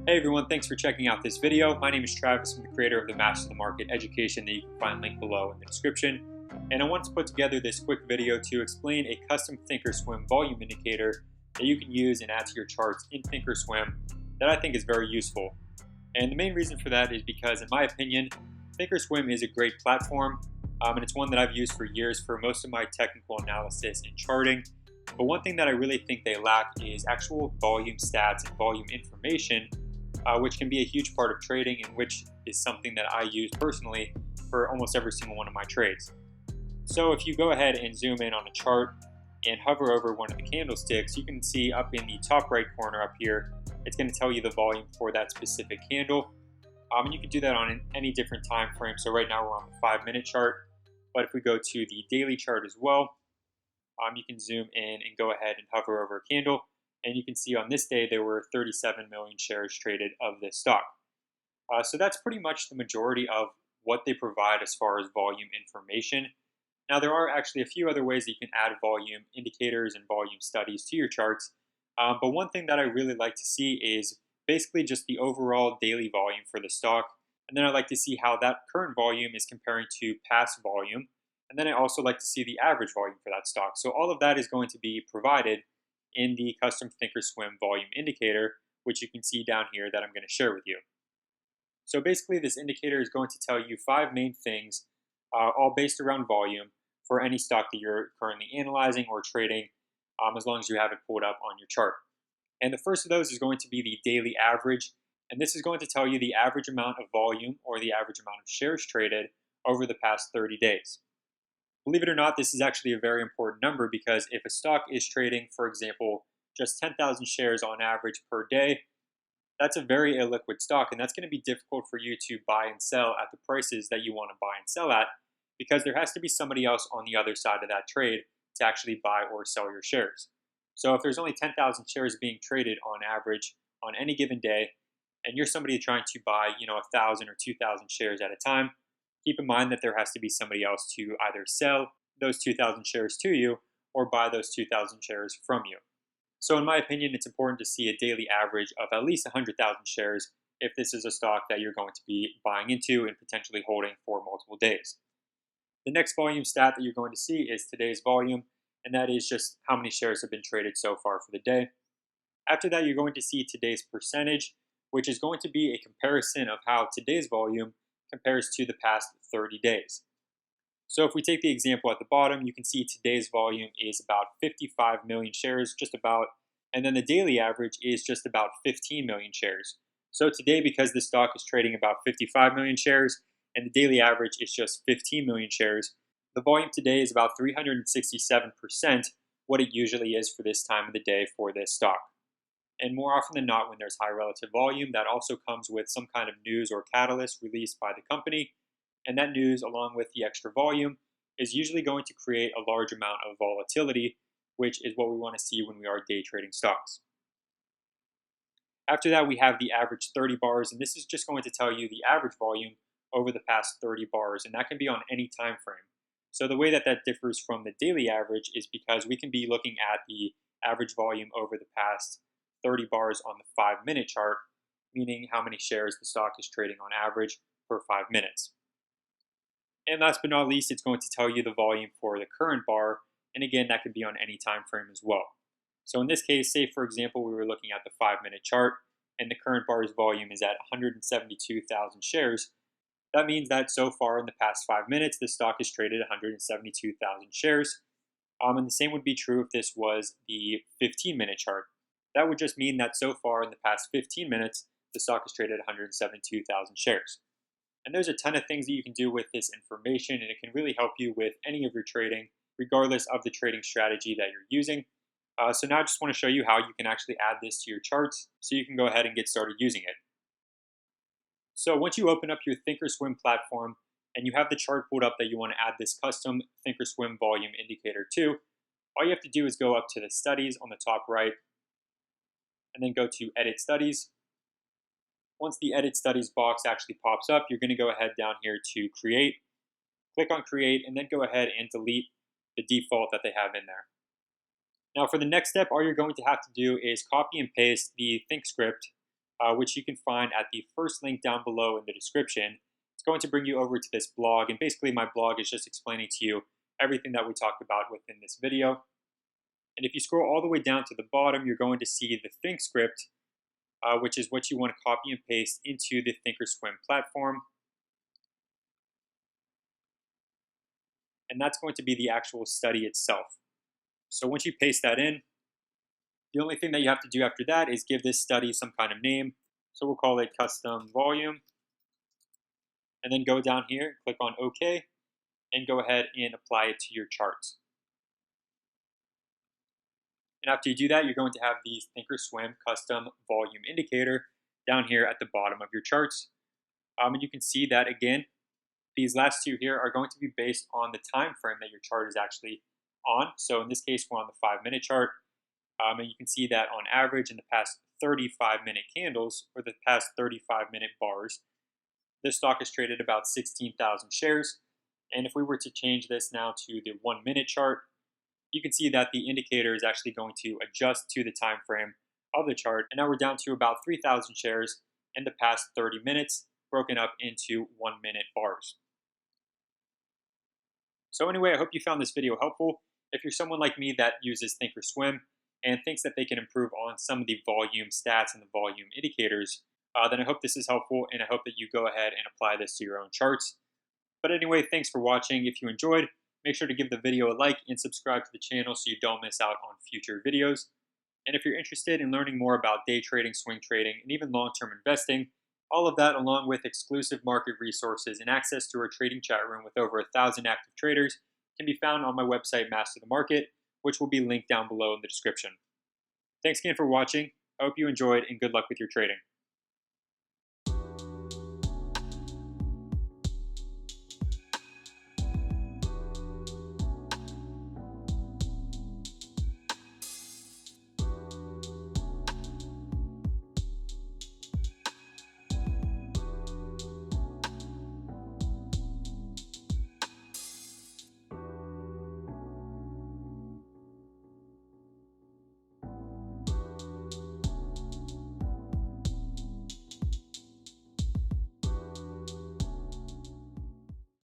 Hey everyone, thanks for checking out this video. My name is Travis. I'm the creator of the Master the Market education that you can find linked below in the description. And I wanted to put together this quick video to explain a custom Thinkorswim volume indicator that you can use and add to your charts in Thinkorswim that I think is very useful. And the main reason for that is because, in my opinion, Thinkorswim is a great platform, and it's one that I've used for years for most of my technical analysis and charting. But one thing that I really think they lack is actual volume stats and volume information, which can be a huge part of trading and which is something that I use personally for almost every single one of my trades. So if you go ahead and zoom in on a chart and hover over one of the candlesticks, you can see up in the top right corner up here, it's going to tell you the volume for that specific candle. And you can do that on any different time frame. So right now we're on the 5-minute chart, but if we go to the daily chart as well, you can zoom in and go ahead and hover over a candle. And you can see on this day, there were 37 million shares traded of this stock. So that's pretty much the majority of what they provide as far as volume information. Now, there are actually a few other ways that you can add volume indicators and volume studies to your charts. But one thing that I really like to see is basically just the overall daily volume for the stock. And then I like to see how that current volume is comparing to past volume. And then I also like to see the average volume for that stock. So all of that is going to be provided in the custom Thinkorswim volume indicator, which you can see down here that I'm going to share with you. So basically this indicator is going to tell you 5 main things, all based around volume for any stock that you're currently analyzing or trading, as long as you have it pulled up on your chart. And the first of those is going to be the daily average, and this is going to tell you the average amount of volume or the average amount of shares traded over the past 30 days. Believe it or not, this is actually a very important number because if a stock is trading, for example, just 10,000 shares on average per day, that's a very illiquid stock, and that's going to be difficult for you to buy and sell at the prices that you want to buy and sell at because there has to be somebody else on the other side of that trade to actually buy or sell your shares. So if there's only 10,000 shares being traded on average on any given day, and you're somebody trying to buy, 1,000 or 2,000 shares at a time, keep in mind that there has to be somebody else to either sell those 2,000 shares to you or buy those 2,000 shares from you. So in my opinion, it's important to see a daily average of at least 100,000 shares if this is a stock that you're going to be buying into and potentially holding for multiple days. The next volume stat that you're going to see is today's volume, and that is just how many shares have been traded so far for the day. After that, you're going to see today's percentage, which is going to be a comparison of how today's volume compares to the past 30 days. So if we take the example at the bottom, you can see today's volume is about 55 million shares, just about, and then the daily average is just about 15 million shares. So today, because the stock is trading about 55 million shares and the daily average is just 15 million shares, the volume today is about 367% what it usually is for this time of the day for this stock. And more often than not, when there's high relative volume, that also comes with some kind of news or catalyst released by the company. And that news, along with the extra volume, is usually going to create a large amount of volatility, which is what we want to see when we are day trading stocks. After that, we have the average 30 bars, and this is just going to tell you the average volume over the past 30 bars, and that can be on any time frame. So the way that that differs from the daily average is because we can be looking at the average volume over the past 30 bars on the 5-minute chart, meaning how many shares the stock is trading on average per 5 minutes. And last but not least, it's going to tell you the volume for the current bar, and again, that could be on any time frame as well. So in this case, say for example, we were looking at the 5-minute chart, and the current bar's volume is at 172,000 shares. That means that so far in the past 5 minutes, the stock has traded 172,000 shares. And the same would be true if this was the 15-minute chart. That would just mean that so far in the past 15 minutes, the stock has traded 172,000 shares. And there's a ton of things that you can do with this information, and it can really help you with any of your trading, regardless of the trading strategy that you're using. So now I just want to show you how you can actually add this to your charts so you can go ahead and get started using it. So once you open up your Thinkorswim platform and you have the chart pulled up that you want to add this custom Thinkorswim volume indicator to, all you have to do is go up to the studies on the top right, and then go to Edit Studies. Once the Edit Studies box actually pops up, you're going to go ahead down here to Create. Click on Create, and then go ahead and delete the default that they have in there. Now for the next step, all you're going to have to do is copy and paste the thinkscript which you can find at the first link down below in the description. It's going to bring you over to this blog, and basically my blog is just explaining to you everything that we talked about within this video. And if you scroll all the way down to the bottom, you're going to see the Thinkscript, which is what you want to copy and paste into the Thinkorswim platform. And that's going to be the actual study itself. So once you paste that in, the only thing that you have to do after that is give this study some kind of name. So we'll call it custom volume. And then go down here, click on OK, and go ahead and apply it to your charts. And after you do that, you're going to have the Thinkorswim custom volume indicator down here at the bottom of your charts. And you can see that again, these last two here are going to be based on the time frame that your chart is actually on. So in this case, we're on the 5-minute chart. And you can see that on average in the past 35-minute candles, or the past 35-minute bars, this stock has traded about 16,000 shares. And if we were to change this now to the 1-minute chart, you can see that the indicator is actually going to adjust to the time frame of the chart. And now we're down to about 3,000 shares in the past 30 minutes, broken up into 1-minute bars. So anyway, I hope you found this video helpful. If you're someone like me that uses Thinkorswim and thinks that they can improve on some of the volume stats and the volume indicators, then I hope this is helpful, and I hope that you go ahead and apply this to your own charts. But anyway, thanks for watching. If you enjoyed, make sure to give the video a like and subscribe to the channel so you don't miss out on future videos. And if you're interested in learning more about day trading, swing trading, and even long-term investing, all of that along with exclusive market resources and access to our trading chat room with over 1,000 active traders can be found on my website, Master the Market, which will be linked down below in the description. Thanks again for watching. I hope you enjoyed, and good luck with your trading.